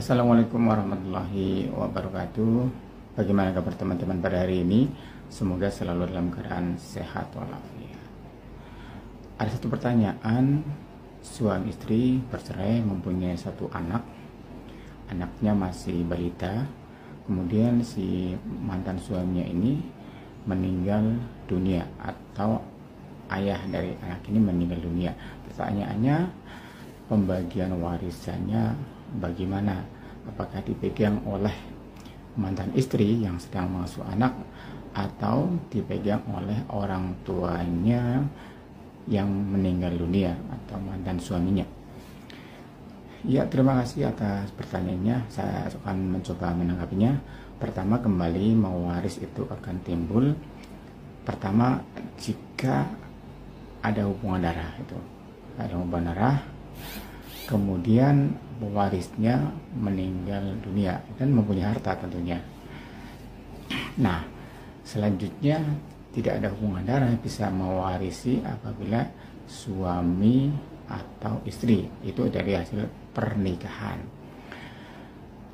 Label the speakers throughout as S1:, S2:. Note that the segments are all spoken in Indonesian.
S1: Assalamualaikum warahmatullahi wabarakatuh. Bagaimana kabar teman-teman pada hari ini? Semoga selalu dalam keadaan sehat walafiat. Ada satu pertanyaan, suami istri bercerai mempunyai satu anak. Anaknya masih balita. Kemudian si mantan suaminya ini meninggal dunia atau ayah dari anak ini meninggal dunia. Pertanyaannya, pembagian warisannya bagaimana? Apakah dipegang oleh mantan istri yang sedang mengasuh anak atau dipegang oleh orang tuanya yang meninggal dunia atau mantan suaminya? Ya, terima kasih atas pertanyaannya. Saya akan mencoba menanggapinya. Pertama, kembali mewaris itu akan timbul pertama jika ada hubungan darah, itu ada hubungan darah, kemudian pewarisnya meninggal dunia dan mempunyai harta tentunya. Nah, selanjutnya tidak ada hubungan darah bisa mewarisi apabila suami atau istri itu dari hasil pernikahan.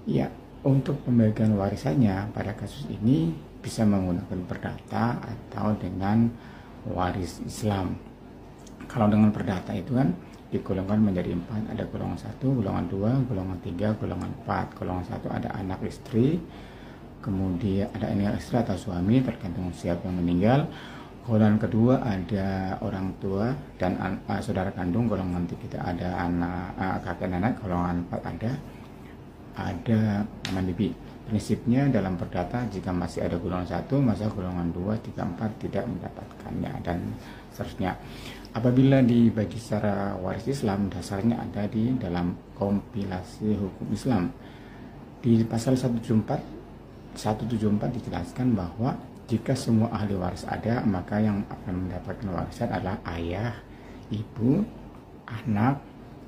S1: Ya, untuk pembagian warisannya pada kasus ini bisa menggunakan perdata atau dengan waris Islam. Kalau dengan perdata itu kan digolongkan menjadi 4, ada golongan 1, golongan 2, golongan 3, golongan 4. Golongan 1 ada anak istri, kemudian ada anak istri atau suami tergantung siapa yang meninggal. Golongan kedua ada orang tua dan saudara kandung. Golongan 3 ada anak kakek nenek. Golongan 4 ada paman bibi. Prinsipnya dalam perdata jika masih ada golongan 1, maka golongan 2, 3, 4 tidak mendapatkannya dan seterusnya. Apabila dibagi secara waris Islam, dasarnya ada di dalam kompilasi hukum Islam. Di pasal 174 dijelaskan bahwa jika semua ahli waris ada, maka yang akan mendapatkan warisan adalah ayah, ibu, anak,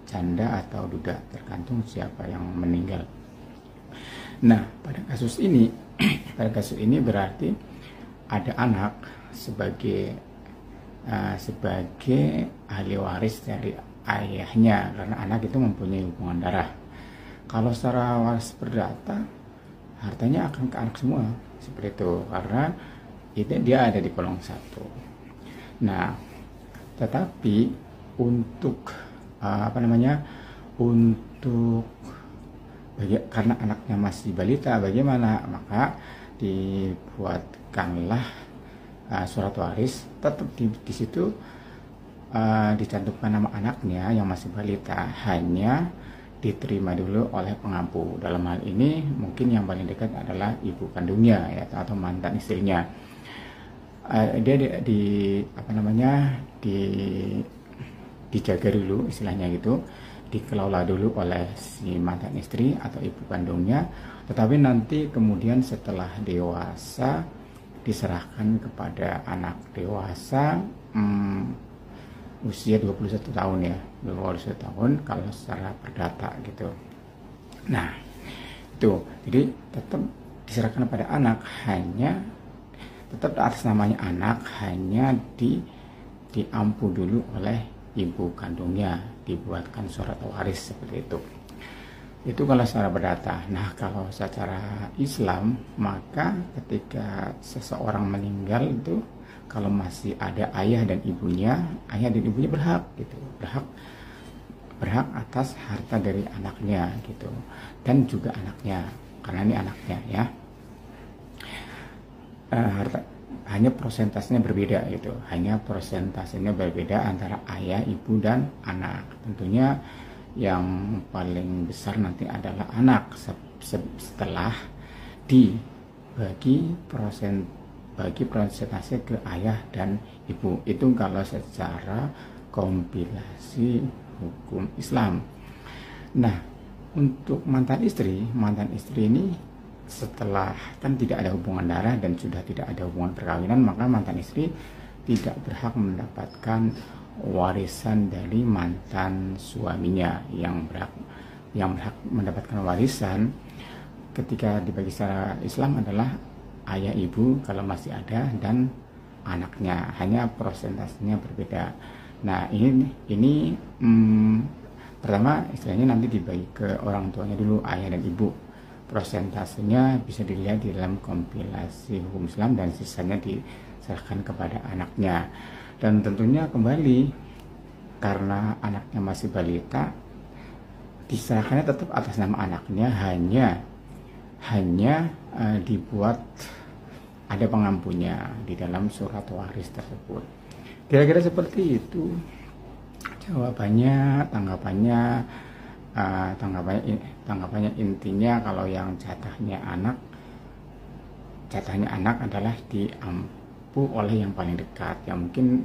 S1: janda atau duda, tergantung siapa yang meninggal. Nah, pada kasus ini berarti ada anak sebagai ahli waris dari ayahnya, karena anak itu mempunyai hubungan darah. Kalau secara waris perdata, hartanya akan ke anak semua seperti itu, karena itu dia ada di golongan 1. Nah, tetapi untuk karena anaknya masih balita, bagaimana? Maka dibuatkanlah surat waris. Tetap di situ dicantumkan nama anaknya yang masih balita, hanya diterima dulu oleh pengampu. Dalam hal ini mungkin yang paling dekat adalah ibu kandungnya ya, atau mantan istrinya. Dia dijaga dulu, istilahnya gitu, dikelola dulu oleh si mantan istri atau ibu kandungnya. Tetapi nanti kemudian setelah dewasa diserahkan kepada anak dewasa usia 21 tahun ya, 21 tahun kalau secara perdata gitu. Nah, itu jadi tetap diserahkan pada anak, hanya tetap atas namanya anak, hanya diampu dulu oleh ibu kandungnya, dibuatkan surat waris seperti itu. Itu kalau secara perdata. Nah, kalau secara Islam, maka ketika seseorang meninggal itu, kalau masih ada ayah dan ibunya berhak gitu, berhak atas harta dari anaknya gitu, dan juga anaknya, karena ini anaknya ya. Harta hanya persentasenya berbeda gitu, hanya persentasenya berbeda antara ayah, ibu dan anak. Tentunya yang paling besar nanti adalah anak setelah dibagi persentase ke ayah dan ibu. Itu kalau secara kompilasi hukum Islam. Nah, untuk mantan istri ini setelah kan tidak ada hubungan darah dan sudah tidak ada hubungan perkawinan, maka mantan istri tidak berhak mendapatkan warisan dari mantan suaminya. Yang berhak mendapatkan warisan ketika dibagi secara Islam adalah ayah, ibu kalau masih ada, dan anaknya, hanya persentasenya berbeda. Nah, ini Pertama, istilahnya nanti dibagi ke orang tuanya dulu, ayah dan ibu. Prosentasenya bisa dilihat di dalam kompilasi hukum Islam dan sisanya diserahkan kepada anaknya. Dan tentunya kembali, karena anaknya masih balita, diserahkannya tetap atas nama anaknya, hanya dibuat ada pengampunya di dalam surat waris tersebut. Kira-kira seperti itu jawabannya. Tanggapannya intinya, kalau yang jatahnya anak adalah diampu oleh yang paling dekat, yang mungkin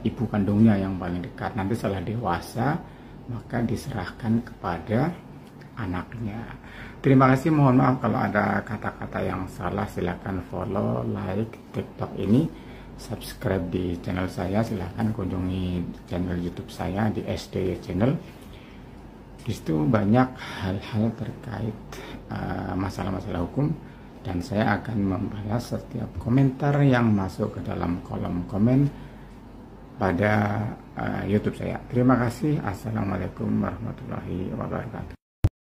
S1: ibu kandungnya yang paling dekat. Nanti setelah dewasa maka diserahkan kepada anaknya. Terima kasih, mohon maaf kalau ada kata-kata yang salah. Silahkan follow, like TikTok ini, subscribe di channel saya, silahkan kunjungi channel YouTube saya di SD Channel. Di situ banyak hal-hal terkait masalah-masalah hukum, dan saya akan membalas setiap komentar yang masuk ke dalam kolom komen pada YouTube saya. Terima kasih. Assalamualaikum warahmatullahi wabarakatuh.